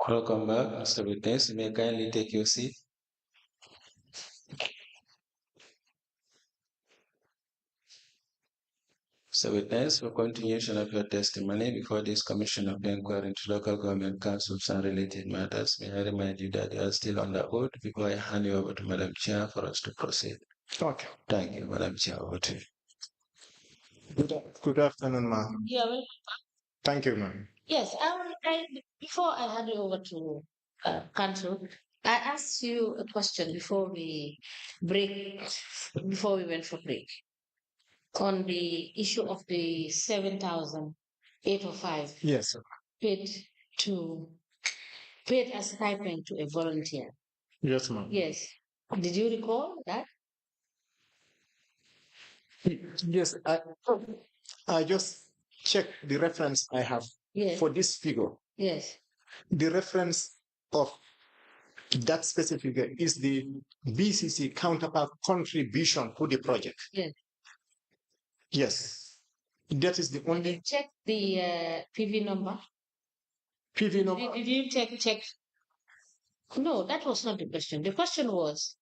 Welcome back, Mr. Witness. You may kindly take your seat. Mr. Witness, for continuation of your testimony before this Commission of Inquiry into Local Government Councils and related matters, may I remind you that you are still on the oath before I hand you over to Madam Chair for us to proceed. Okay. Thank you, Madam Chair. Over to you. Good afternoon, ma'am. Yeah, well, Thank you, ma'am. yes, before I hand you over to Council, I asked you a question before before we went for break, on the issue of the 7,805 Yes, sir. paid to paid as stipend to a volunteer. Yes, ma'am. Yes. Did you recall that? Yes, I just checked the reference I have Yes. for this figure. Yes. The reference of that specific figure is the BCC counterpart contribution to the project. Yes. Yes. That is the only Check the PV number. PV number. Did you check? No, that was not the question. The question was,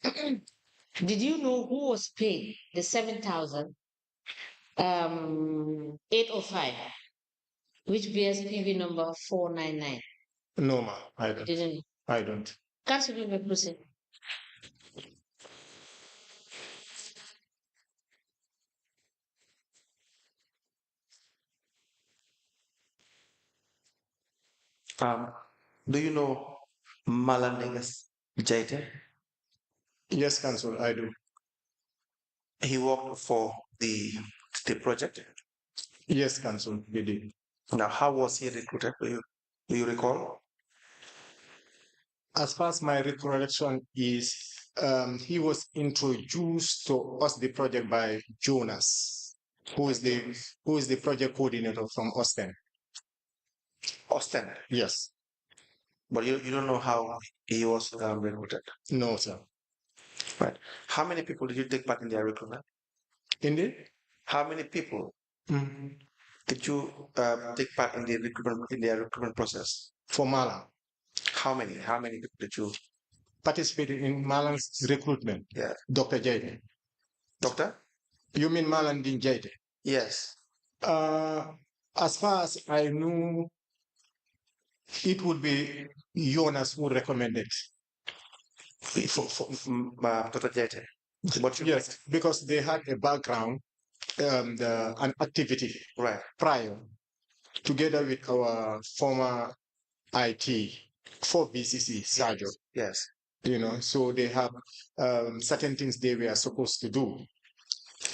did you know who was paid the 7,805, which bears PV number 499? No, ma'am. I don't. Didn't. I don't. Council, you may proceed. Do you know Malandegas Jaite? Yes, Council, I do. He worked for the project. Yes, Council, he did. Now, how was he recruited? Do you recall? As far as my recollection is, he was introduced to us the project by Jonas, who is the project coordinator from Austin. Austin. Yes. But you don't know how he was recruited. No, sir. Right. How many people did you take part in their recruitment? Indeed. How many people Mhm. did you take part in their recruitment process? For Malang, How many? How many people did you? participated in Malang's recruitment. Yeah. Dr. Jaide. Doctor? You mean Malang Din Jaide? Yes. As far as I knew, it would be Jonas who recommended. Dr. Jaite. But Yes, because they had a background, an activity right prior, together with our former IT for BCC, Sergio. Yes. So they have certain things they were supposed to do,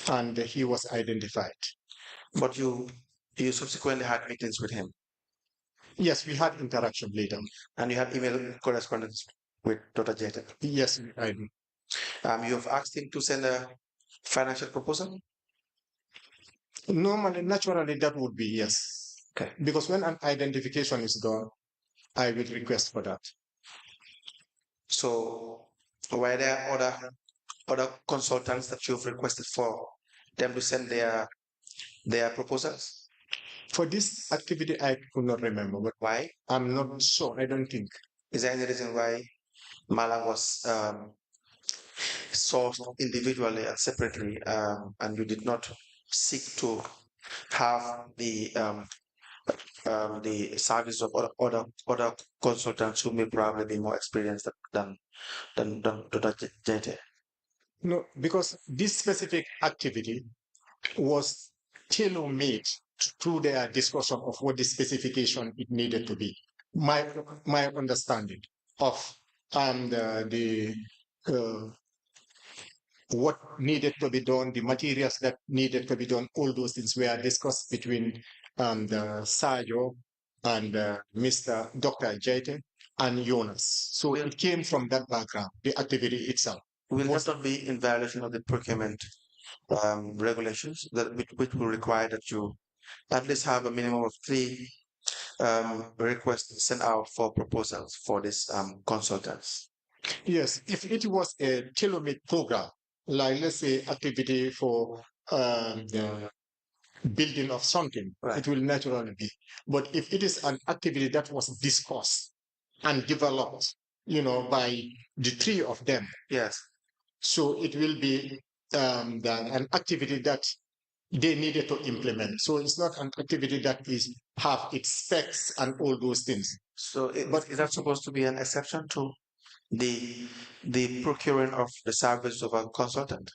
and he was identified. But you subsequently had meetings with him. Yes, we had interaction later. And you had email correspondence with Dr. Jeta. Yes, I do. You have asked him to send a financial proposal? Normally, naturally, that would be yes. Okay. Because when an identification is done, I will request for that. So, were there other consultants that you've requested for them to send their proposals? For this activity, I could not remember. But why? I'm not sure. I don't think. Is there any reason why Malang was sourced individually and separately, and you did not seek to have the service of other consultants who may probably be more experienced than Dr. Jete? No, because this specific activity was tailor-made through their discussion of what the specification it needed to be. My understanding of what needed to be done, the materials that needed to be done, all those things were discussed between the Sajo and Mr. Dr. Jaite and Jonas. So it came from that background, the activity itself. Will that not be in violation of the procurement regulations which will require that you at least have a minimum of 3 requests sent out for proposals for these consultants? Yes, if it was a tailor-made program, like let's say activity for the building of something, right, it will naturally be. But if it is an activity that was discussed and developed, by the three of them. Yes. So it will be an activity that they needed to implement. So it's not an activity that have its specs and all those things. So But is that supposed to be an exception to the procuring of the service of a consultant?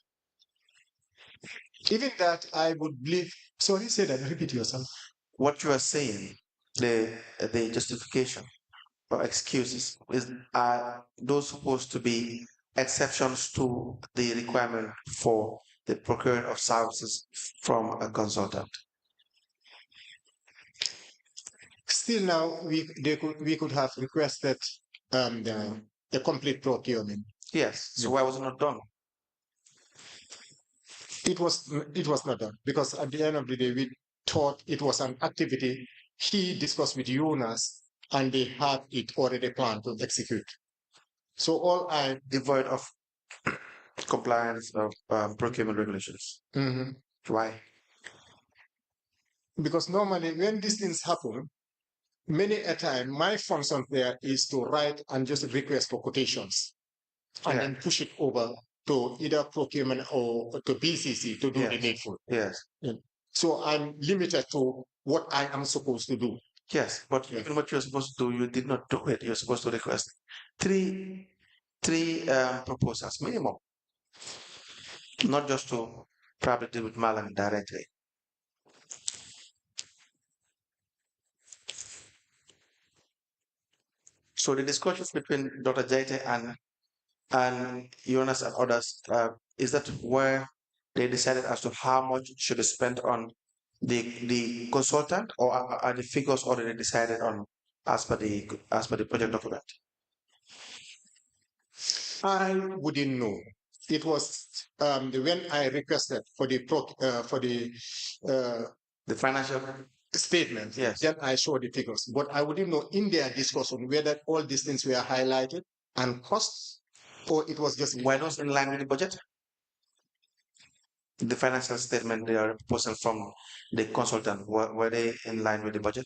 even that, I would believe. Sorry, say that. Repeat yourself. What you are saying, the justification or excuses, are those supposed to be exceptions to the requirement for the procuring of services from a consultant? Still now, we could have requested the complete procurement. Yes. So why was it not done? It was not done because at the end of the day, we thought it was an activity he discussed with Jonas, and they had it already planned to execute. So all I Devoid of compliance of procurement regulations. Mhm. Why? Because normally when these things happen, many a time my function there is to write and just request for quotations and Yeah. then push it over to either procurement or to BCC to do the Yes. needful. Yes. So I'm limited to what I am supposed to do. Yes. But Yeah. even what you're supposed to do, you did not do it. You're supposed to request three proposals minimum, not just to probably deal with Malang directly. So the discussions between Dr. Jaite and Jonas and others, is that where they decided as to how much should be spent on the consultant, or are the figures already decided on as per the project document? I wouldn't know. It was when I requested for The financial, statement, yes. then I showed the figures. But I wouldn't know in their discussion whether all these things were highlighted and costs, or it was just Were those in line with the budget? The financial statement, they are proposal from the consultant, were they in line with the budget?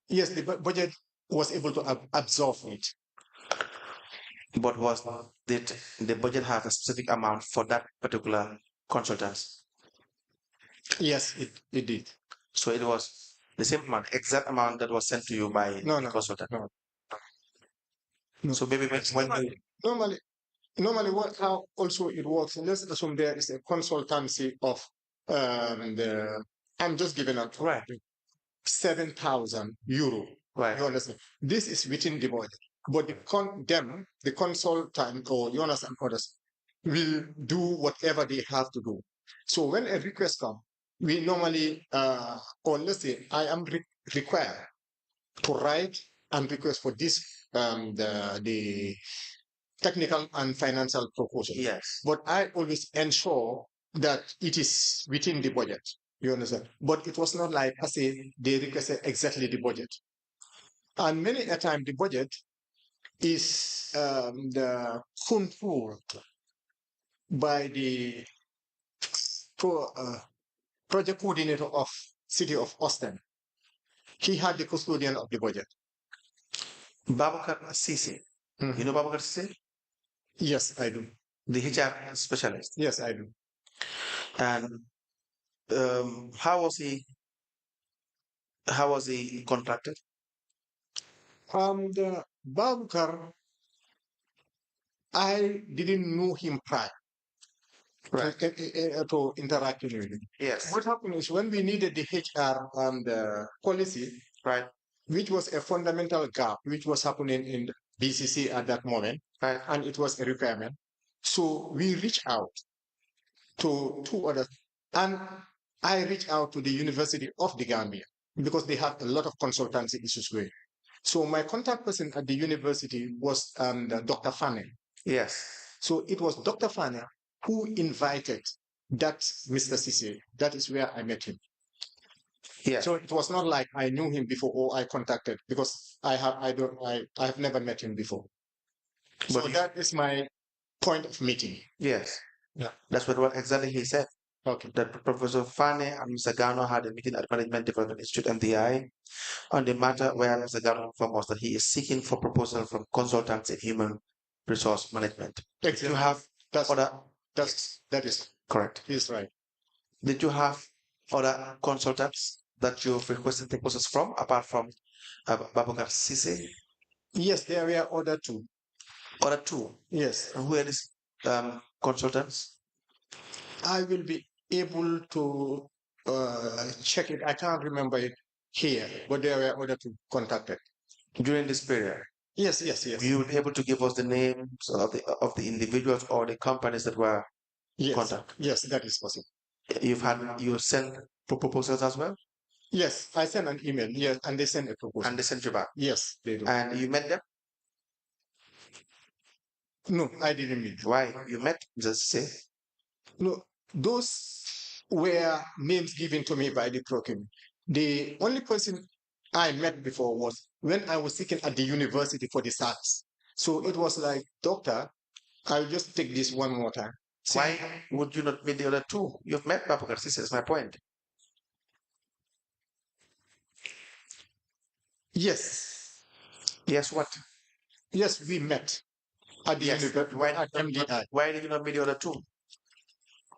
yes, the budget was able to absorb it. But did the budget have a specific amount for that particular consultant? Yes, it did. So it was the same amount, exact amount that was sent to you by No, the no, consultant. no. So maybe when Normally how also it works, let's assume there is a consultancy of I'm just giving out right, 7,000 euro. right, You understand? This is within the budget. But the consultant or Jonas and others will do whatever they have to do. So when a request comes, we normally, or let's say I am required to write and request for this, the technical and financial proposal. yes, But I always ensure that it is within the budget. You understand? But it was not like I say they requested exactly the budget. And many a time the budget is the controlled by the project coordinator of City of Austin. He had the custodian of the budget. Babakar Sisi. Mhm. You know Babakar Sisi? Yes, I do. The HR specialist. Yes, I do. And how was he? How was he contracted? The Babukar, I didn't know him prior Right. to interacting with him. Yes. What happened is when we needed the HR and the policy, Right. which was a fundamental gap, which was happening in BCC at that moment, Right. and it was a requirement. So we reached out to two others, and I reached out to the University of the Gambia because they have a lot of consultancy issues going. So my contact person at the university was Dr. Fane. Yes. So it was Dr. Fane who invited that Mr. Sisi. That is where I met him. Yes. So it was not like I knew him before or I contacted because I have never met him before. So But that is my point of meeting. yes. Yeah. That's what exactly he said. Okay. that Professor Fane and Mr. Ganno had a meeting at Management Development Institute MDI on the matter where Mr. Ganno informed us that he is seeking for proposal from consultants in human resource management. Did you have That's other? that is Correct. He's right. Did you have other consultants that you've requested proposals from, apart from Babakar Sise? Yes, there were other two. Other two? Yes. And who are these consultants? I will be able to check it. I can't remember it here, but there were other two contacted. During this period? Yes, yes, yes. You will be able to give us the names of the individuals or the companies that were Yes, contacted? yes, that is possible. You sent proposals as well? Yes, I sent an email. Yes, and they sent a proposal. And they sent you back? Yes, they do. And you met them? No, I didn't meet them. Why? You met? Just say. No, those were names given to me by the procurement. The only person I met before was when I was seeking at the university for the SATs. So it was like, doctor, I'll just take this one more time. Why would you not meet the other two? You've met Babakar Sise, is my point. Yes. Yes, what? Yes, we met at the university at MDI. Why did you not meet the other two?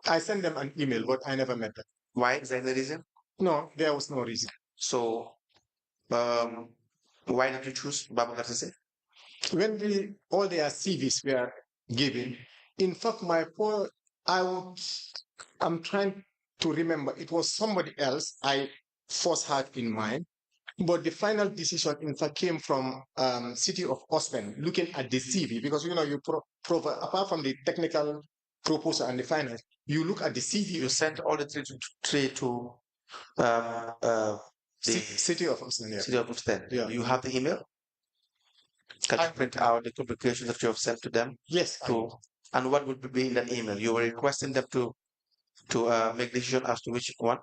I sent them an email, but I never met them. Why? Is that the reason? No, there was no reason. So, why did you choose Babakar Sise? When all their CVs were given, in fact, I'm trying to remember. It was somebody else I first had in mind, but the final decision, in fact, came from City of Austin, looking at the CV, because you provide, apart from the technical proposal and the finance, you look at the CV. You sent all the three to the City of Austin. Yeah. City of Austin. Yeah. You have the email? Can you print out the communication that you have sent to them? Yes. And what would be in that email? You were requesting them to make decision as to which one?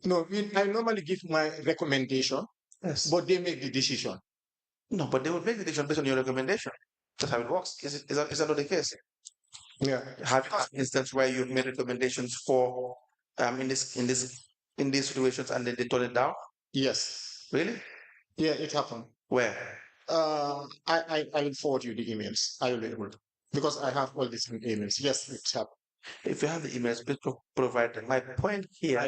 No, I normally give my recommendation, Yes. but they make the decision. No, but they will make the decision based on your recommendation. That's how it works. Is that not the case? Yeah. Have you had instance where you've made recommendations for in these situations and then they turn it down? Yes. Really? Yeah, it happened. Where? I will forward you the emails. I will be able to, because I have all these emails. Yes, it happened. If you have the emails, please provide them. My point here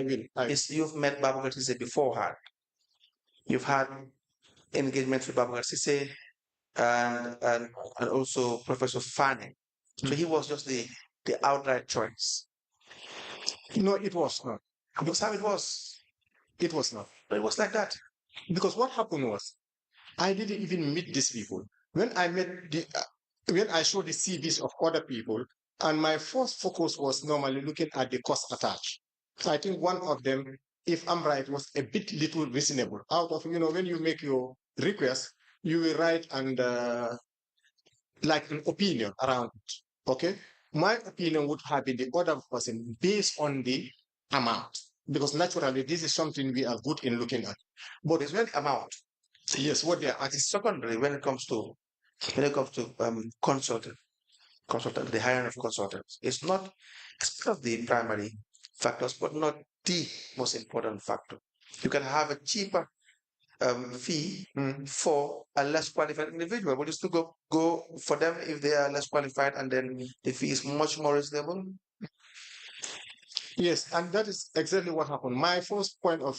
is you've met Babakar Sise beforehand. You've had engagements with Babakar Sise and also Professor Fane. So he was just the outright choice. No, it was not. That's how it was. It was not. It was like that. Because what happened was, I didn't even meet these people. When I when I showed the CVs of other people, and my first focus was normally looking at the cost attached. So I think one of them, if I'm right, was a bit little reasonable. Out of, when you make your request, you will write and like an opinion around it. Okay? My opinion would have been the other person based on the amount. Because naturally, this is something we are good in looking at. But it's when amount. Yes, what they are asking. Secondary when it comes to consultant, the hiring of consultants. It's part of the primary factors, but not the most important factor. You can have a cheaper fee for a less qualified individual, but you still go for them if they are less qualified, and then the fee is much more reasonable. Yes, and that is exactly what happened. My first point of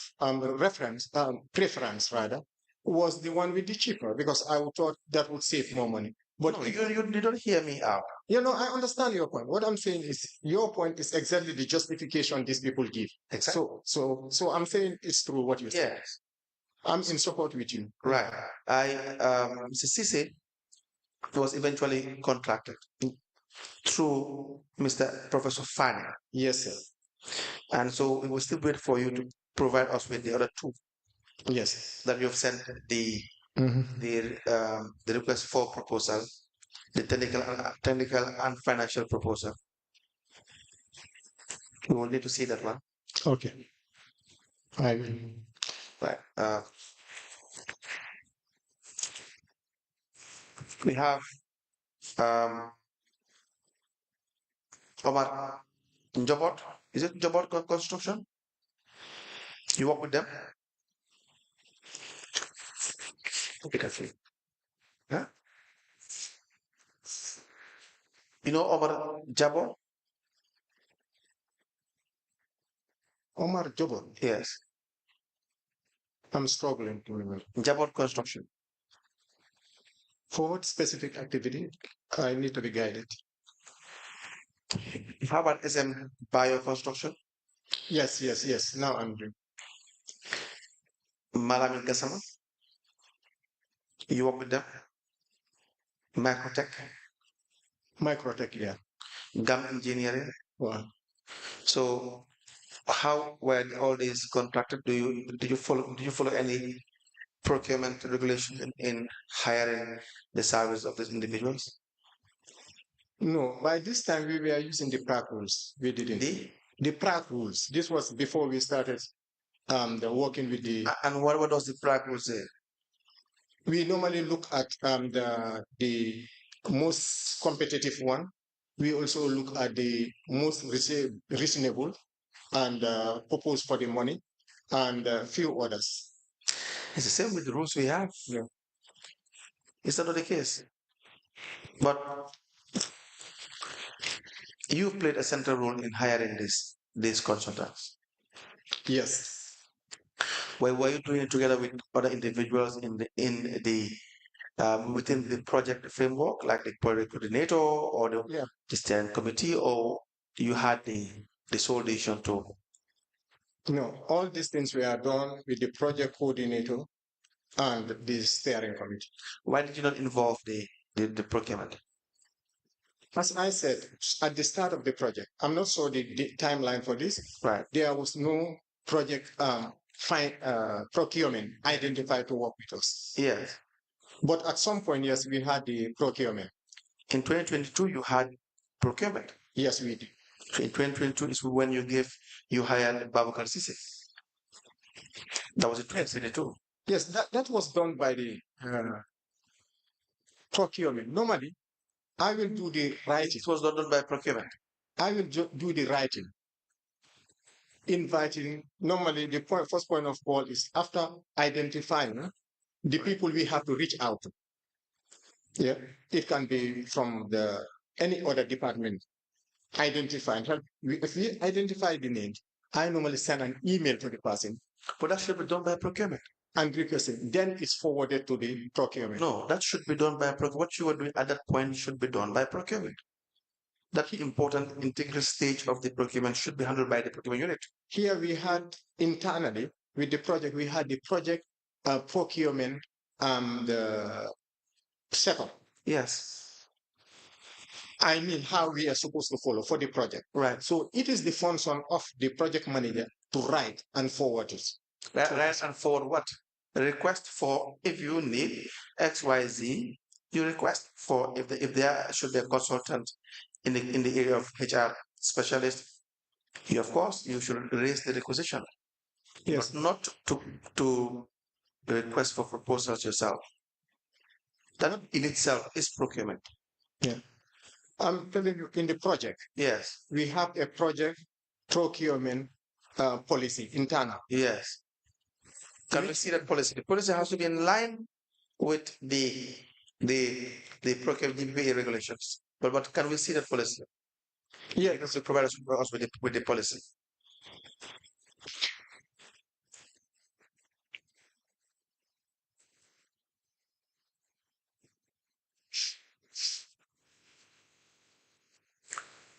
preference rather, was the one with the cheaper, because I thought that would save more money. But no, you don't hear me out. I understand your point. What I'm saying is, your point is exactly the justification these people give. Exactly. So I'm saying it's true what you say. Yes. I'm in support with you. Right. Mr. Sise was eventually contracted through Mr. Professor Fane. Yes, sir. And so we will still wait for you to provide us with the other two. Yes. That you've sent the request for proposal, the technical and financial proposal. We will need to see that one. Okay. I will. Right. We have Omar Jobot? Is it Jobot Construction? You work with them? Okay, that's it. Huh? You know Omar Jabo? Omar Jobon. Yes. I'm struggling to remember. Jabot Construction. For what specific activity? I need to be guided. How about SM Bio Construction? Yes. Now I'm doing. Malamin Gassama? You work with them? Microtech? Microtech, yeah. GAM Engineering? Wow. So how were all these contracted? Did you follow any procurement regulation in hiring the service of these individuals? No, by this time we were using the PRAC rules. We didn't. The PRAC rules. This was before we started the working with the. And what does the PRAC rule say? We normally look at the most competitive one. We also look at the most reasonable and purpose for the money and a few others. It's the same with the rules we have. Yeah. Is that not the case? But you've played a central role in hiring these consultants. Yes. Why were you doing it together with other individuals in the within the project framework, like the project coordinator or the steering committee, or you had the sole decision to? No, all these things were done with the project coordinator and the steering committee. Why did you not involve the procurement? As I said at the start of the project, I'm not sure the timeline for this. Right. There was no project procurement identified to work with us. Yes. But at some point, yes, we had the procurement. In 2022, you had procurement. Yes, we did. So in 2022 is when you hired Babakar Sise. That was in 2022. Yes, that was done by the procurement. Normally, I will do the writing. It was not done by procurement. I will do the writing. Inviting, normally the first point of call is after identifying the people we have to reach out to. Yeah, it can be from any other department. Identify. If we identify the name, I normally send an email to the person. But that should be done by procurement. And requesting. Then it's forwarded to the procurement. No, that should be done by procurement. What you were doing at that point should be done by procurement. That important integral stage of the procurement should be handled by the procurement unit. Here we had internally with the project, we had the project procurement the setup. Yes. I mean, how we are supposed to follow for the project. Right. So it is the function of the project manager to write and forward it. Write and forward what? A request for if you need XYZ, you request for if there should be a consultant in the area of HR specialist, you of course you should raise the requisition. Yes. But not to request for proposals yourself. That in itself is procurement. Yeah. I'm telling you, in the project, yes, we have a project procurement policy internal. Yes. Can we see that policy? The policy has to be in line with the procurement regulations. But can we see that policy? Yeah, because to provide us with the policy.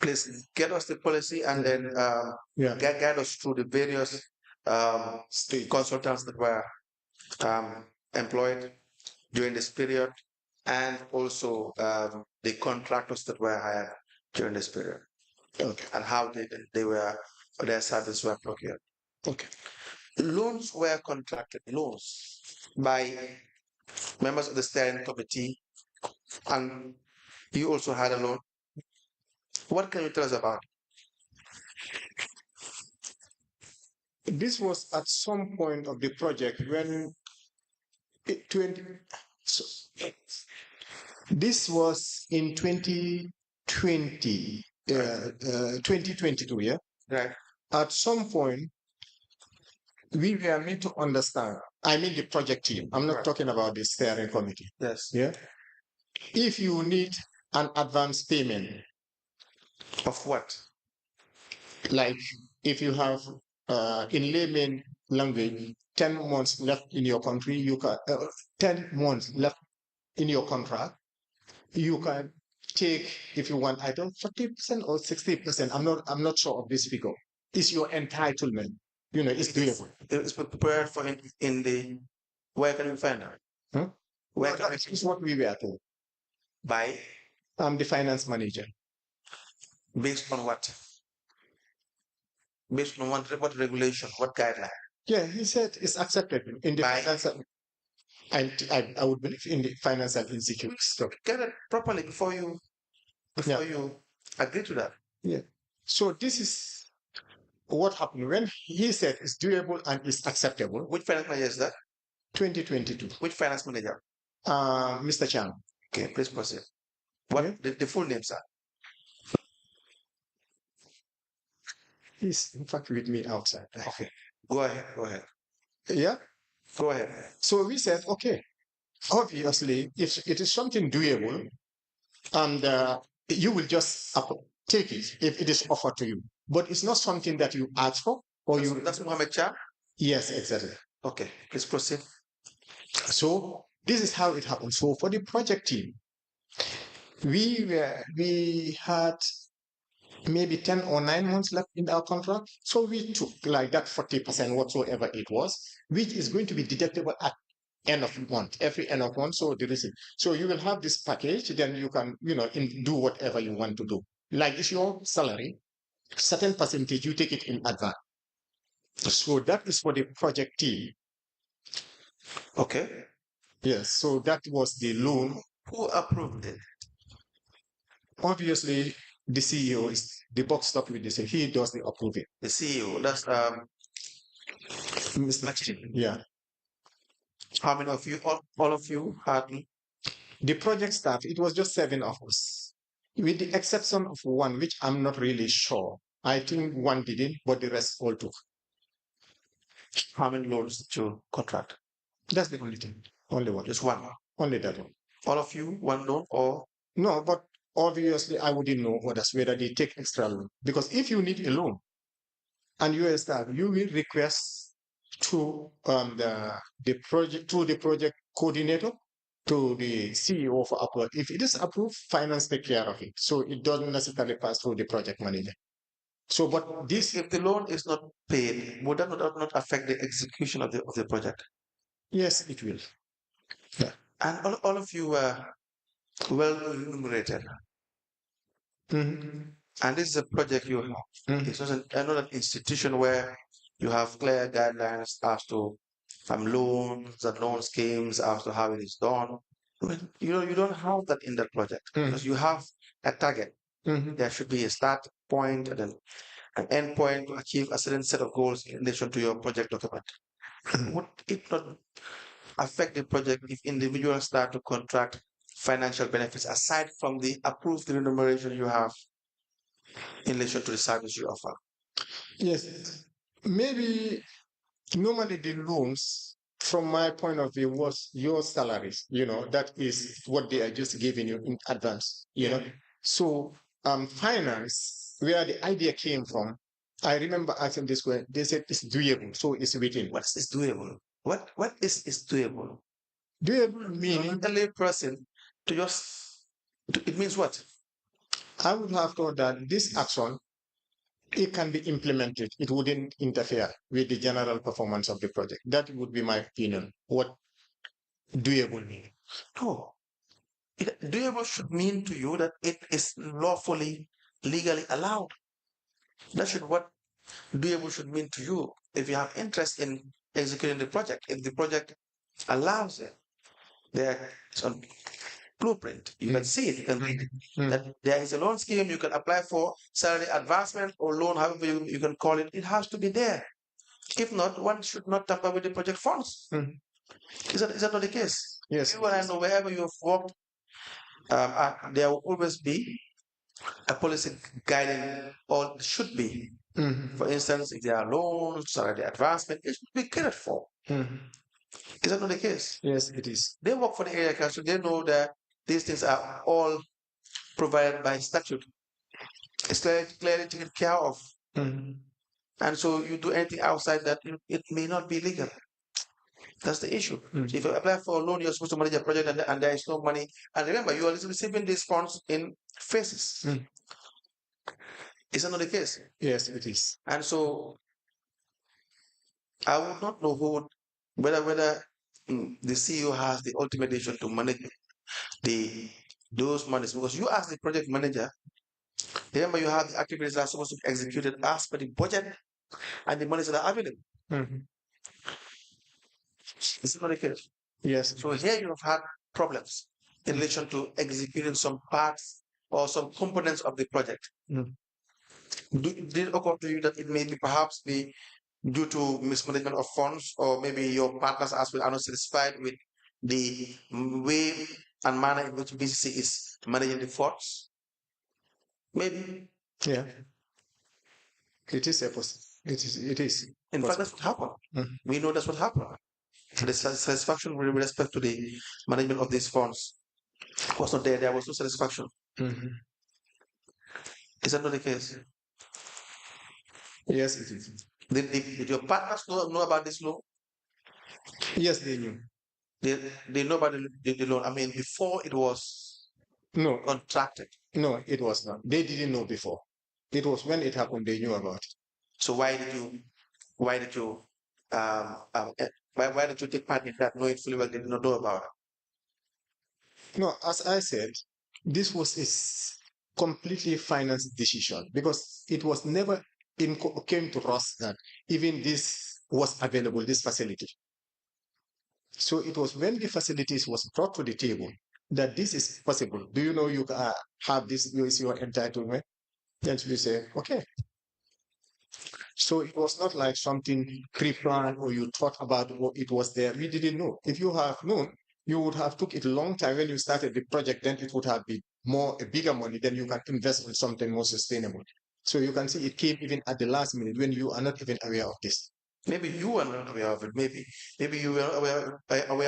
Please get us the policy and then guide us through the various consultants that were employed during this period, and also the contractors that were hired during this period. Okay. And how their services were procured. Okay. Loans were contracted, loans by members of the steering committee, and you also had a loan. What can you tell us about? This was at some point of the project when this was in 2020. 2022, yeah? Right. At some point, we were made to understand, I mean the project team, I'm not Right. talking about the steering committee, Yes. yeah? If you need an advance payment, Of what? like if you have, in layman language, 10 months left in your country, you can, 10 months left in your contract, you can take, if you want, I don't 40% or 60%. I'm not sure of this figure. It's your entitlement. You know, it's doable. It's prepared for in the, where can we find out? Huh? Where Well, can that is what we were told. by I'm the finance manager. based on what? Based on what regulation, what guideline? Yeah, he said it's accepted in the By financial. I would believe in the financial institute. So, get it properly before yeah, you agree to that. yeah. So this is what happened when he said it's doable and it's acceptable. Which finance manager is that? 2022. Which finance manager? Mr. Chan. Okay, please proceed. What Yeah. the full names are? He's in fact with me outside. Okay. Go ahead. Go ahead. Yeah. Go ahead. So we said, okay, obviously, if it is something doable, and you will just take it if it is offered to you. But it's not something that you ask for or you. That's Mohammed Chan? Yes, exactly. Okay, please proceed. So this is how it happened. So for the project team, we had maybe 10 or 9 months left in our contract. So we took like that 40% whatsoever it was, which is going to be deductible at end of month, every end of month. So there is it. So you will have this package, then you can, do whatever you want to do. Like it's your salary, certain percentage, you take it in advance. So that is for the project team. Okay. Yes. So that was the loan. Who approved it? Obviously, the CEO is the box stop with this. He does the approving. The CEO. That's Mr. Yeah. How many of you? All of you had The project staff, it was just 7 of us, with the exception of one, which I'm not really sure. I think one didn't, but the rest all took. how many loans did you contract? That's the only thing. Only one. Just one. Only that one. All of you, one loan or No, but obviously I wouldn't know others whether they take extra loan. Because if you need a loan and you are staff, you will request to the project coordinator, to the CEO for approval. If it is approved, finance take care of it. So it doesn't necessarily pass through the project manager. So, but this, if the loan is not paid, would that not affect the execution of the project? yes, it will. Yeah. And all of you were well remunerated. Mhm. And this is a project you have. Mhm. It's not an institution where you have clear guidelines as to loans and loan schemes as to how it is done. You don't have that in that project because you have a target. Mhm. There should be a start point and then an end point to achieve a certain set of goals in relation to your project document. Would it not affect the project if individuals start to contract financial benefits aside from the approved remuneration you have in relation to the service you offer? Yes, maybe normally the loans, from my point of view, was your salaries. That is what they are just giving you in advance. So finance, where the idea came from, I remember asking this question. They said it's doable, so it's within. What is doable? What is doable? Doable meaning a lay person to just it means what? I would have thought that this action, it can be implemented. It wouldn't interfere with the general performance of the project. That would be my opinion. What doable mean? No. Doable should mean to you that it is lawfully, legally allowed. That should what doable should mean to you. If you have interest in executing the project, if the project allows it, there is a blueprint. You can see it, you can read it. That there is a loan scheme you can apply for, salary advancement or loan, however you can call it. It has to be there. If not, one should not tamper with the project funds. Is that not the case? Yes. You and I know wherever you have worked, there will always be a policy guiding all should be. For instance, if there are loans or the advancement, it should be catered for. Is that not the case? Yes, it is. They work for the area council. They know that these things are all provided by statute. It's clearly taken care of. And so you do anything outside that, it may not be legal. That's the issue. So if you apply for a loan, you're supposed to manage a project and there is no money. And remember, you are receiving these funds in phases. Is that not the case? Yes, it is. And so I would not know whether the CEO has the ultimate decision to manage those monies, because you as the project manager, remember you have the activities that are supposed to be executed as per the budget and the monies that are available. Is it not the case? Yes. So here you have had problems in relation to executing some parts or some components of the project. Did it occur to you that it may be perhaps be due to mismanagement of funds, or maybe your partners as well are not satisfied with the way and manner in which BCC is managing the funds? Maybe. Yeah. It is a possible. It is. In fact, that's what happened. We know that's what happened. The satisfaction with respect to the management of these funds was not there. There was no satisfaction. Is that not the case? Yes, it is. Did your partners know about this law? Yes, they knew. They know about the loan. I mean, before it was contracted. No, it was not. They didn't know before. It was when it happened they knew about it. So why did you take part in that, knowing fully well they did not know about it? No, as I said, this was a completely finance decision, because it was never came to us that even this was available, this facility. So it was when the facilities was brought to the table that this is possible. Do you know you have this, is your entitlement? Then we say, okay. So it was not like something pre-planned or you thought about, or it was there. We didn't know. If you have known, you would have took it a long time when you started the project, then it would have been a bigger money, then you can invest in something more sustainable. So you can see it came even at the last minute when you are not even aware of this. Maybe you were not aware of it. Maybe you were aware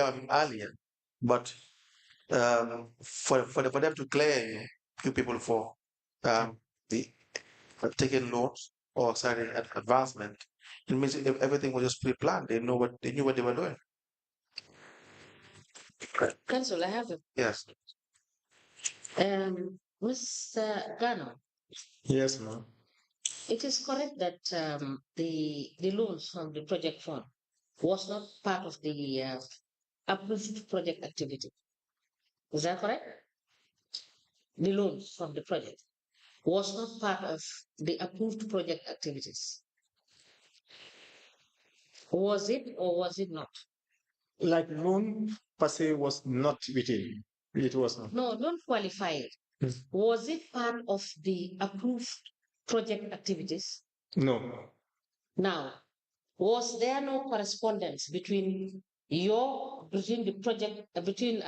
of it earlier. But for them to clear you people for the taking loans or signing advancement, it means everything was just pre-planned. They knew what they were doing. Council, I have a Yes. Mr. Ganno. Yes, ma'am. It is correct that the loans from the project fund was not part of the approved project activity. Is that correct? The loans from the project was not part of the approved project activities. Was it or was it not? Like loan per se was not within. It was not. No, don't qualify it. Was it part of the approved project activities? No. Now, was there no correspondence between the project, between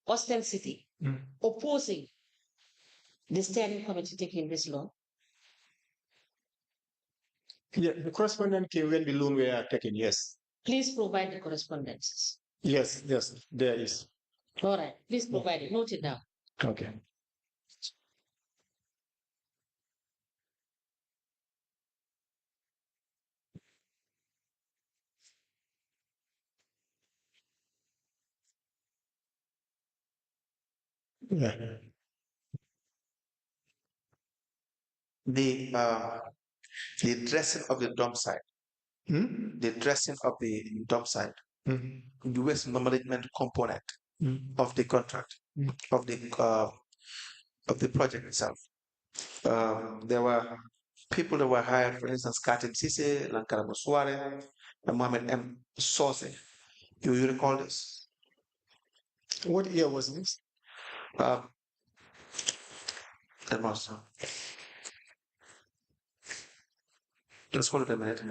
Austin City opposing the steering committee taking this loan? Yeah, the correspondence came when the loan were taken, yes. Please provide the correspondences. Yes, there is. All right, please provide it. Note it down. Okay. Yeah. The dressing of the dump site. The dressing of the dump site. The waste management component of the contract of the project itself. There were people that were hired, for instance, Katin Sise, Lankara Musware, and Mohammed M. Sose. Do you recall this? What year was this? That was. Just hold it a minute.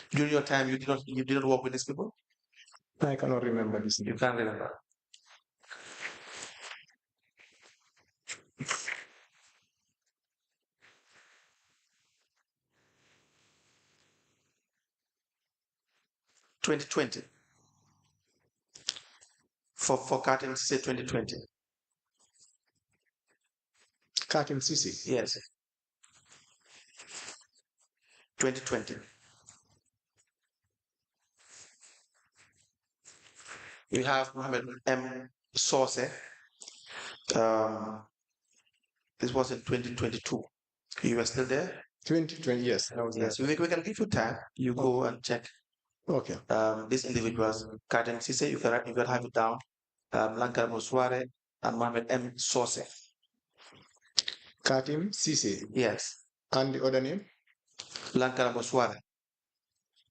During your time, you did not work with these people? I cannot remember this. You can't remember. 2020. For Katim say 2020. Katim Sisi. Yes. 2020. You have Mohammed M. Source. This was in 2022. You were still there? 2020, yes. I was Yes. there. We can give you time. You go and check. Okay. These individuals, Katim Sise, you can have it down. Lankar Musware and Mohammed M. Source. Katim Sisi. Yes. And the other name? Lankar Musware.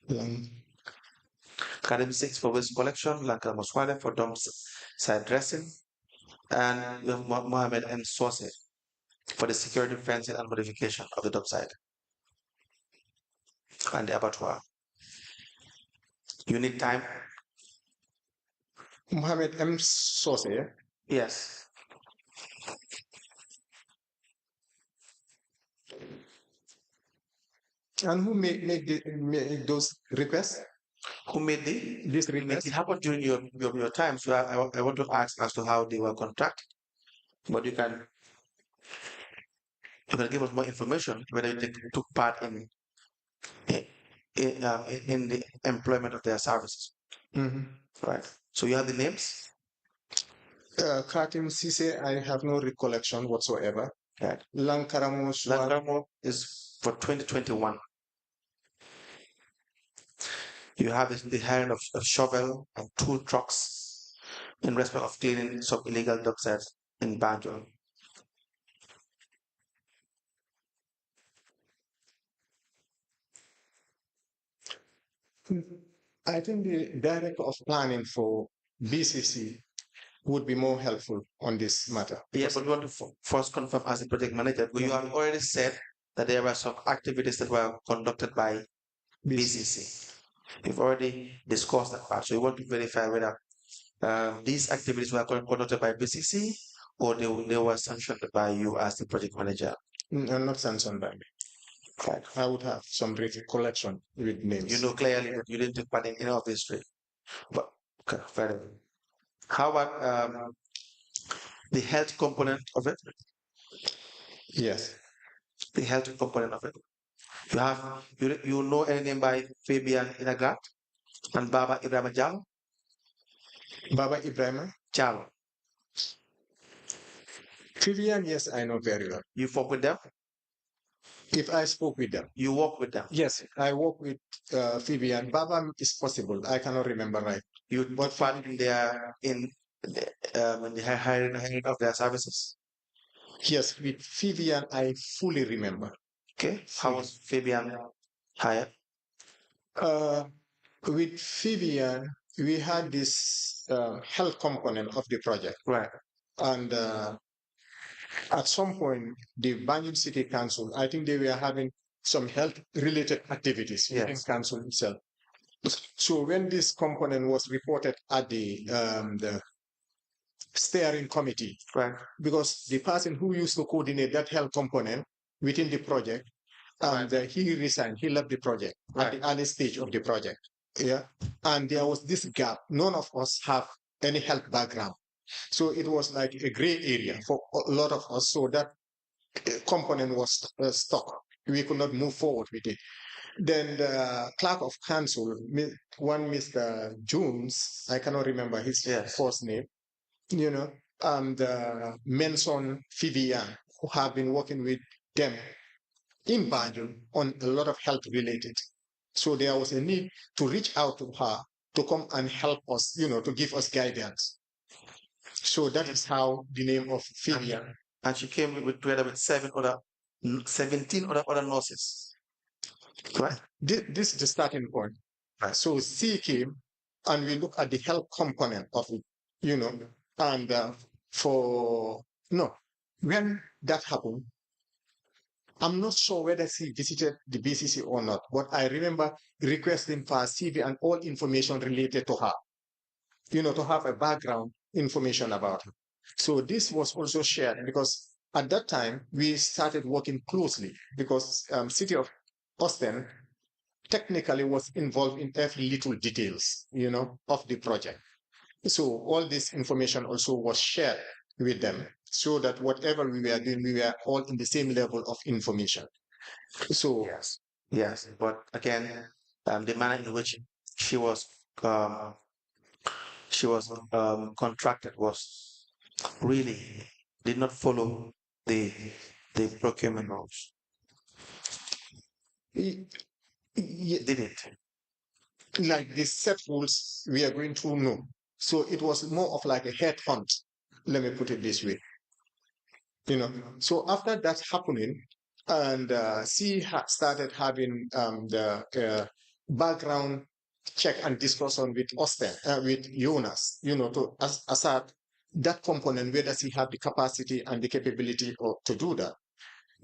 Lang. Katim 6 for waste collection, Lankar Musware for dump side dressing, and you have Mohammed M. Source for the security fencing and modification of the dump site and the abattoir. You need time? Mohammed M. Sose. Yeah? Yes. And who make those requests? Who made the This it request? happened during your time, so I want to ask as to how they were contracted. But you can give us more information whether you took part in the employment of their services. Right. So you have the names? Katim Sise, I have no recollection whatsoever. Right. Lankaramo is for 2021. You have the hiring of a shovel and 2 trucks in respect of cleaning some illegal dump sites in Banjul. I think the director of planning for BCC would be more helpful on this matter. Yes, but we want to first confirm as the project manager. You have already said that there were some activities that were conducted by BCC. You've already discussed that part. So you want to verify whether these activities were conducted by BCC or they were sanctioned by you as the project manager. Not sanctioned by me. Right. I would have some recollection with names. You know clearly that you didn't take part in any of this trade. But okay, fair enough. How about the health component of it? Yes. The health component of it. You know any name by Fabian Inagrat and Baba Ibrahim Jal? Baba Ibrahim? Jal. Vivian, yes, I know very well. You fought with them? If I spoke with them. You work with them? Yes, I work with Vivian. Baba is possible. I cannot remember right. You took part in the hiring of their services? Yes, with Vivian, I fully remember. Okay. How was Fabian hired? With Vivian, we had this health component of the project. Right. And at some point, the Banjul City Council, I think they were having some health-related activities within council itself. So when this component was reported at the steering committee, right, because the person who used to coordinate that health component within the project, and he resigned, he left the project at the early stage of the project. Yeah, and there was this gap. None of us have any health background. So it was like a gray area for a lot of us. So that component was stuck. We could not move forward with it. Then the clerk of council, one Mr. Jones, I cannot remember his first name, and mentioned Vivian, who have been working with them in Banjul on a lot of health related. So there was a need to reach out to her to come and help us, to give us guidance. So that is how the name of Vivian. And she came together with 17 other nurses. Right? This is the starting point. Right. So C came and we look at the health component of it, and when that happened, I'm not sure whether she visited the BCC or not, but I remember requesting for CV and all information related to her, to have a background information about her. So this was also shared because at that time we started working closely because City of Austin technically was involved in every little details, of the project. So all this information also was shared with them so that whatever we were doing, we were all in the same level of information. So Yes, yes. But again, the manner in which she was um, she was contracted was really did not follow the the procurement rules. y- y- Did it? like the set rules we are going to know. So it was more of like a head hunt. Let me put it this way. So after that happening, and she started having the background check and discussion with Austin, with Jonas, to assert that component, whether she have the capacity and the capability to do that.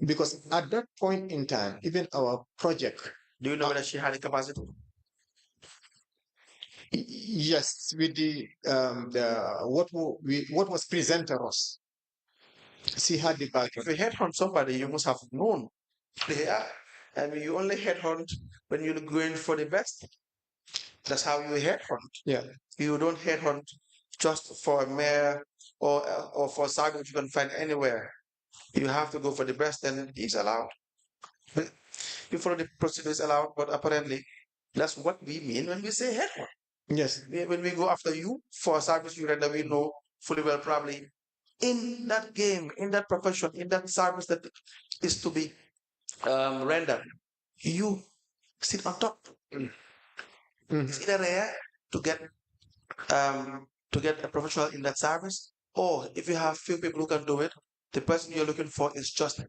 Because at that point in time, even our project, Do you know whether she had the capacity? yes, with what was presented us, she had the If background. you headhunt somebody, you must have known they are. I mean, you only headhunt when you're going for the best. That's how you headhunt. Yeah. You don't headhunt just for a mayor or for a sergeant you can find anywhere. You have to go for the best, and it's allowed. You follow the procedures allowed, but apparently that's what we mean when we say headhunt. Yes. When we go after you for a service you render, we know fully well probably in that game, in that profession, in that service that is to be rendered, you sit on top. It's either rare to get a professional in that service, or if you have few people who can do it, the person you're looking for is just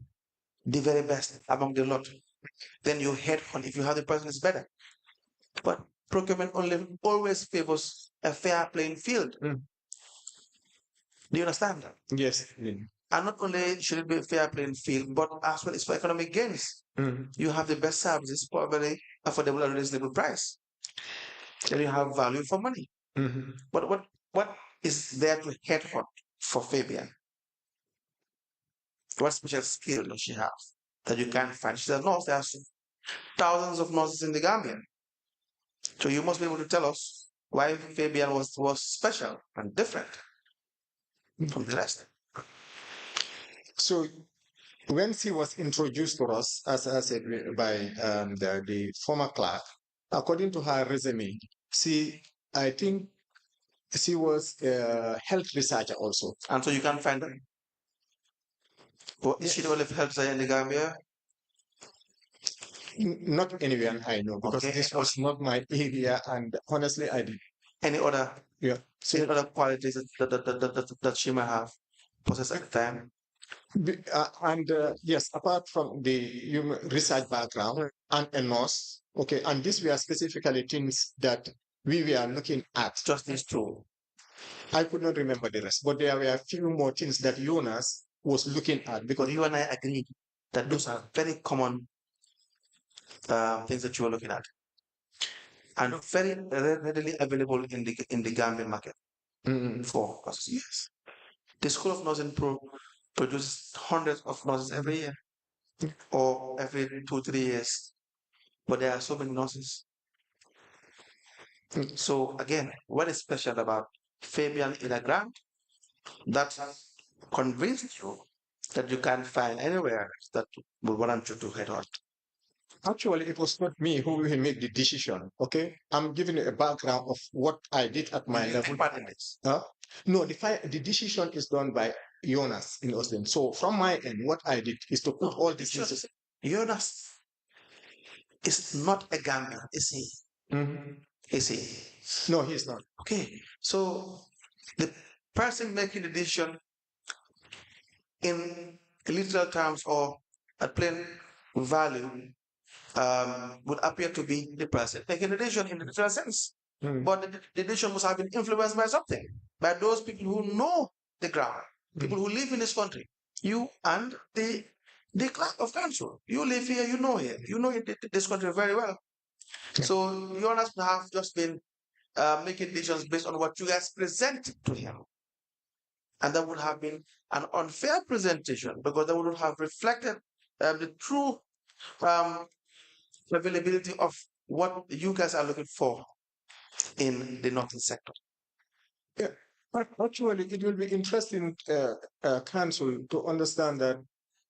the very best among the lot. Then you headhunt if you have the person is better. But procurement only always favors a fair playing field. Do you understand that? Yes. And not only should it be a fair playing field, but as well as for economic gains. You have the best services for a very affordable and reasonable price. Then you have value for money. But what is there to headhunt for Fabian? What special skill does she have that you can't find? She's a nurse. There are thousands of nurses in the Gambia. So you must be able to tell us why Fabian was special and different from the rest. So when she was introduced to us, as I said, by the former clerk, according to her resume, I think she was a health researcher also. And so you can't find her. Well, is she the only health science in the Gambia? Not anywhere I know, because Okay. this was not my area, and honestly, I did. Any other Yeah. any other qualities that she might have possessed at the time? And yes, apart from the research background and a nurse, okay, and these were specifically things that we were looking at. Just these two. I could not remember the rest, but there were a few more things that Jonas was looking at, because Because you and I agreed that those are very common things that you are looking at, and very readily available in the Gambian market for us. Yes, the School of Nursing produces hundreds of nurses every year or every 2 3 years, but there are so many nurses. So again, what is special about Fabian in a grant that convinced you that you can't find anywhere that will warrant you to head on? Actually, it was not me who will make the decision. Okay, I'm giving you a background of what I did at my level. Part in this. No, the decision is done by Jonas in Austin. So from my end, what I did is to put all these things. Jonas is not a Gambian, is he? Is he? No, he's not. Okay, so the person making the decision in literal terms or at plain value would appear to be the person making the decision in the literal sense. But the decision must have been influenced by something, by those people who know the ground, people who live in this country. You and the clerk of council. You live here, you know here, you know this country very well. So you must have just been making decisions based on what you guys present to him. And that would have been an unfair presentation, because that would have reflected the true availability of what you guys are looking for in the northern sector. Yeah, but actually, it will be interesting, Council, to understand that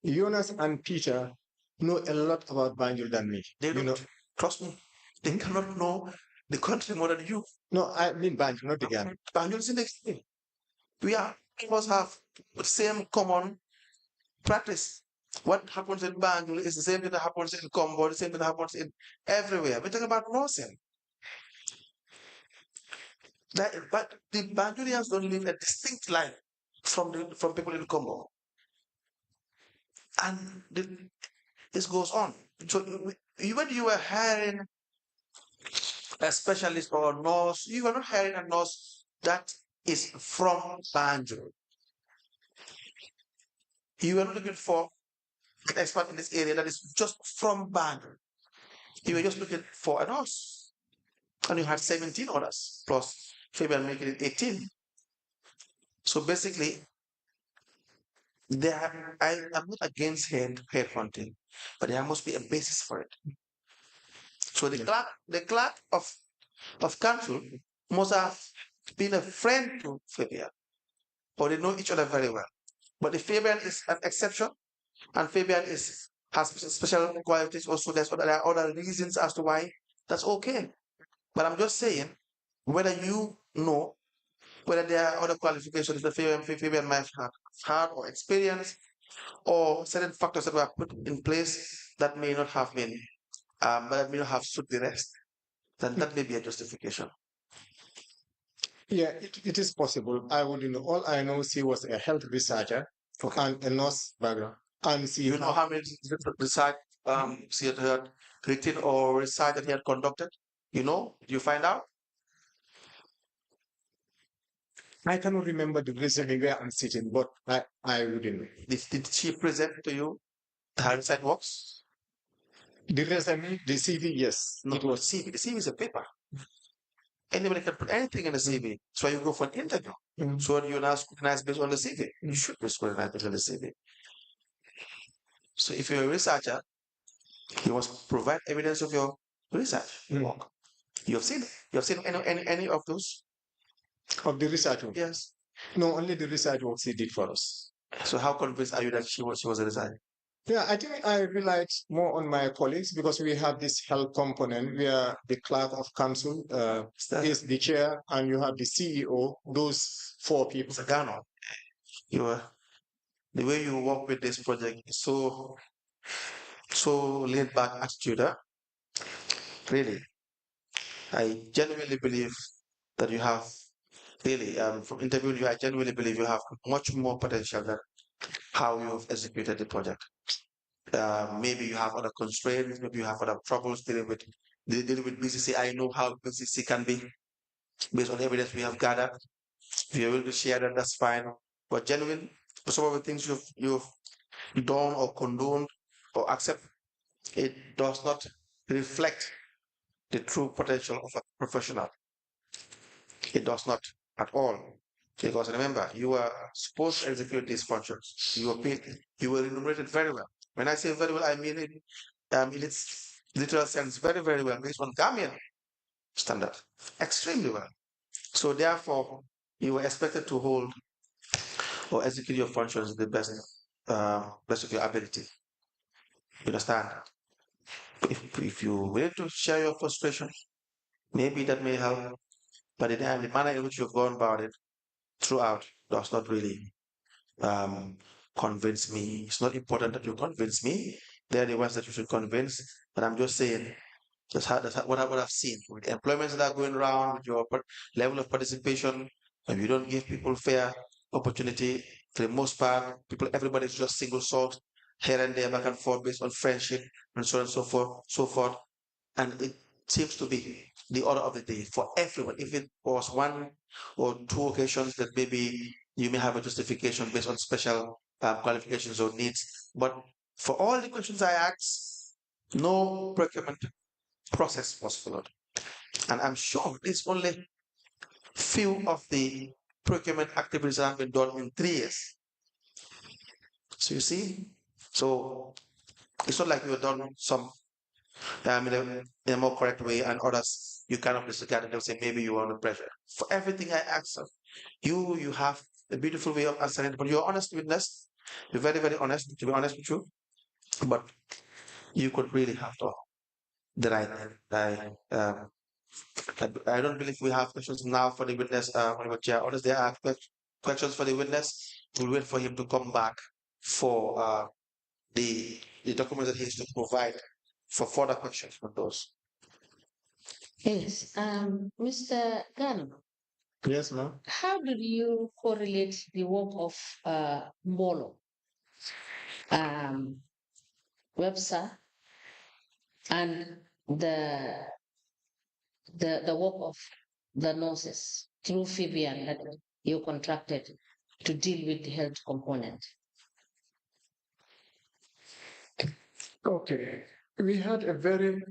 Jonas and Peter know a lot about Banjul than me. They You don't know, trust me. They cannot know the country more than you. no, I mean Banjul, not the Ghana. Banjul is the next thing. We are all of us have the same common practice. What happens in Banjul is the same thing that happens in Combo, the same thing that happens in everywhere. We're talking about nursing. But the Banjulians don't live a distinct life from people in Combo. And this goes on. So when you were hiring a specialist or a nurse, you are not hiring a nurse that is from Banjul. You are not looking for an expert in this area that is just from Banjul. You were just looking for a nurse. And you had 17 others, plus Fabian making it 18. So basically, I am not against head hunting, but there must be a basis for it. So the clerk of council must have been a friend to Fabian, or they know each other very well. But if Fabian is an exception, and Fabian has special qualities, also there are other reasons as to why that's okay. But I'm just saying, whether you know whether there are other qualifications that Fabian might have had or experienced, or certain factors that were put in place that may not have been, that may not have suited the rest, then that may be a justification. Yeah, it is possible. I wouldn't know. All I know, she was a health researcher and a nurse background. And she You know how many research she had written or research that he had conducted? You know, you find out? I cannot remember the reason where I'm sitting, but I wouldn't know. Did she present to you her research works? The resume, the CV, yes. No, It was CV. The CV is a paper. Anybody can put anything in the CV. So you go for an interview. So you're now scrutinized based on the CV. You should be scrutinized based on the CV. So if you're a researcher, you must provide evidence of your research work. You have seen it. You have seen any of those? of the research work. Yes. No, only the research work she did for us. So how convinced are you that she was a researcher? Yeah, I think I relied more on my colleagues because we have this health component where the clerk of council is the chair and you have the CEO, those four people. Mr. Ganno, the way you work with this project is so laid back attitude, huh? Really. I genuinely believe that you have really from interviewing you, I genuinely believe you have much more potential than how you've executed the project. Maybe you have other constraints, maybe you have other troubles dealing with BCC. I know how BCC can be based on the evidence we have gathered. If you're willing to share that, that's fine. But genuine, some of the things you've done or condoned or accept, it does not reflect the true potential of a professional. It does not at all. Because remember, you are supposed to execute these functions. You were paid, you were remunerated very well. When I say very well, I mean it in its literal sense, very, very well, based on Gambian standard. Extremely well. So therefore, you were expected to hold or execute your functions to the best of your ability. You understand? If you willing to share your frustration, maybe that may help. But the manner in which you've gone about it throughout does not really convince me. It's not important that you convince me. They're the ones that you should convince. But I'm just saying that's what I've seen with employments that are going around, with your level of participation. If you don't give people fair opportunity, for the most part, everybody's just single sourced here and there, back and forth, based on friendship and so on and so forth. And it seems to be the order of the day for everyone. If it was one or two occasions that maybe you may have a justification based on special qualifications or needs, but for all the questions I asked, no procurement process was followed. And I'm sure it's only few of the procurement activities that have been done in 3 years. So you see, so it's not like we've done some in a more correct way, and others you kind of disregard and they'll say maybe you are under pressure. For everything I ask of you have a beautiful way of answering it, but you're honest with us. You're very, very honest, to be honest with you. But you could really have to the right I don't believe we have questions now for the witness, Honorable Chair. Others there are questions for the witness. We'll wait for him to come back for the documents that he has to provide for further questions on those. Yes, Mr. Ganno, Yes, ma'am. how do you correlate the work of Mbolo, Webster, and the work of the nurses through Fabian that you contracted to deal with the health component? Okay. We had a very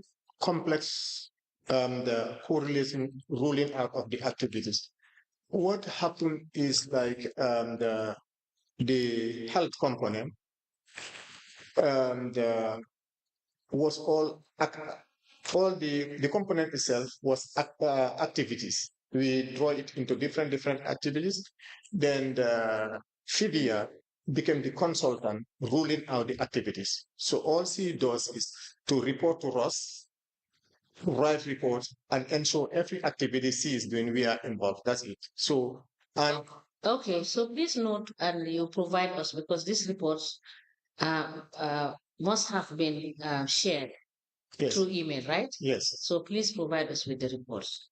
complex the correlation ruling out of the activities. What happened is like the health component was all the component itself was activities. We draw it into different activities. Then the FIBIA became the consultant ruling out the activities. So all she does is to report to us, write reports, and ensure every activity she is doing, we are involved. That's it. So, and Okay, so please note and you provide us because these reports must have been shared yes, through email, right? yes. So please provide us with the reports.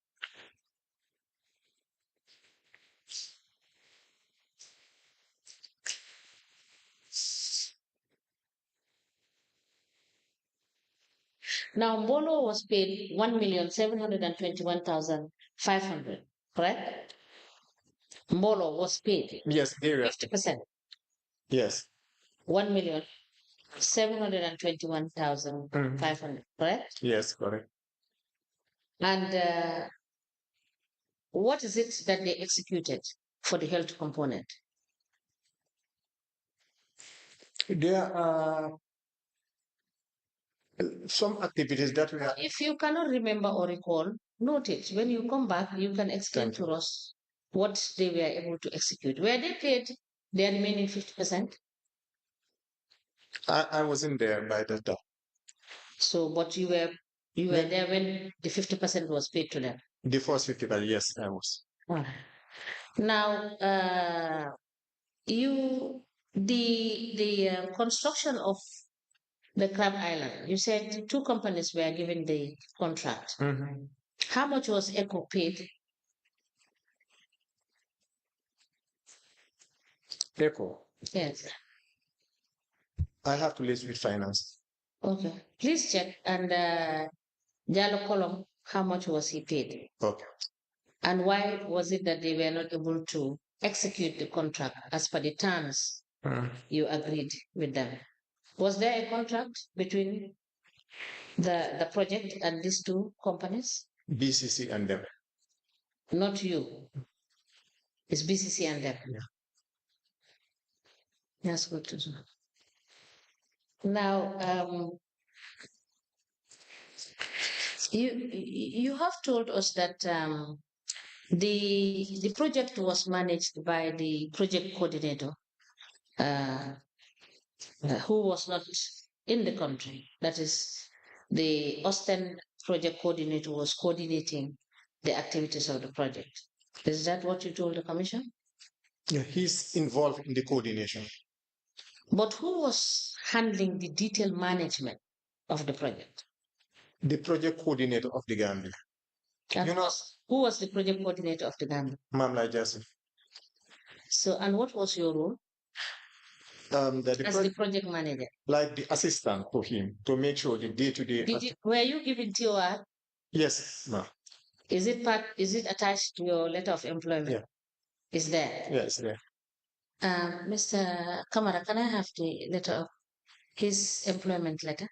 Now, Mbolo was paid 1,721,500, correct? Mbolo was paid Yes, area. 50%, Yes. 1,721,500, correct? Yes, correct. And what is it that they executed for the health component? There are some activities that we are. If you cannot remember or recall, note it. When you come back, you can explain Thank to us what they were able to execute. Were they paid their remaining 50%? I wasn't there by that time. So, but you were there when the 50% was paid to them. The first 50, yes, I was. Now, the construction of the Crab Island, you said two companies were given the contract. How much was ECHO paid? Echo. Yes. I have to list with finance. Okay. Please check. And Jalo Column, how much was he paid? Okay. And why was it that they were not able to execute the contract as per the terms you agreed with them? Was there a contract between the project and these two companies? BCC and them. Not you. It's BCC and them. Yeah. That's good to know. Now, you have told us that the project was managed by the project coordinator, who was not in the country. That is, the Austin project coordinator was coordinating the activities of the project. Is that what you told the commission? Yeah, he's involved in the coordination. But who was handling the detailed management of the project? The project coordinator of the Gambia. And who was the project coordinator of the Gambia? Mamla Joseph. So, and what was your role? As the project manager, like the assistant to him to make sure the day-to-day. were you given TOR? Yes, ma'am. Is it attached to your letter of employment? Yeah. Is there? Yes, there. Mr. Kamara, can I have the letter of his employment letter?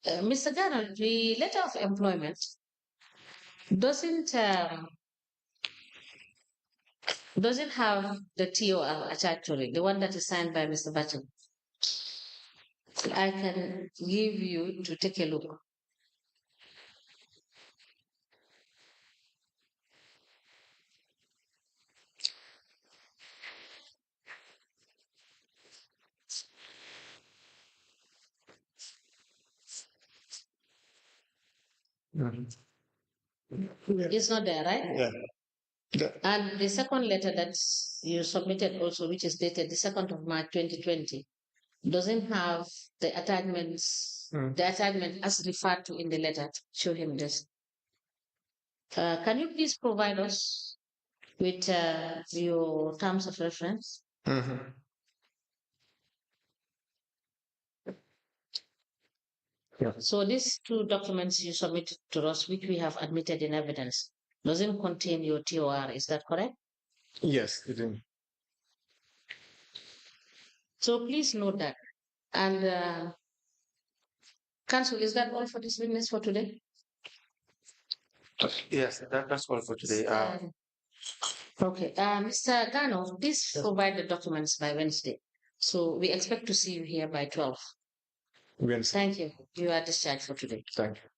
Mr. Ganno, the letter of employment doesn't have the TOR attached to it, the one that is signed by Mr. Bachchan. I can give you to take a look. It's not there, right? Yeah. And the second letter that you submitted also, which is dated the 2nd of March 2020, doesn't have the attachments, the attachment as referred to in the letter. Show him this. Can you please provide us with your terms of reference? Yeah. So these two documents you submitted to us, which we have admitted in evidence, doesn't contain your TOR. Is that correct? Yes, it is. So please note that. And Council, is that all for this witness for today? Yes, that's all for today. Okay, Mr. Ganno, please provide the documents by Wednesday. So we expect to see you here by 12. Wednesday. Thank you. You are discharged for today. Thank you.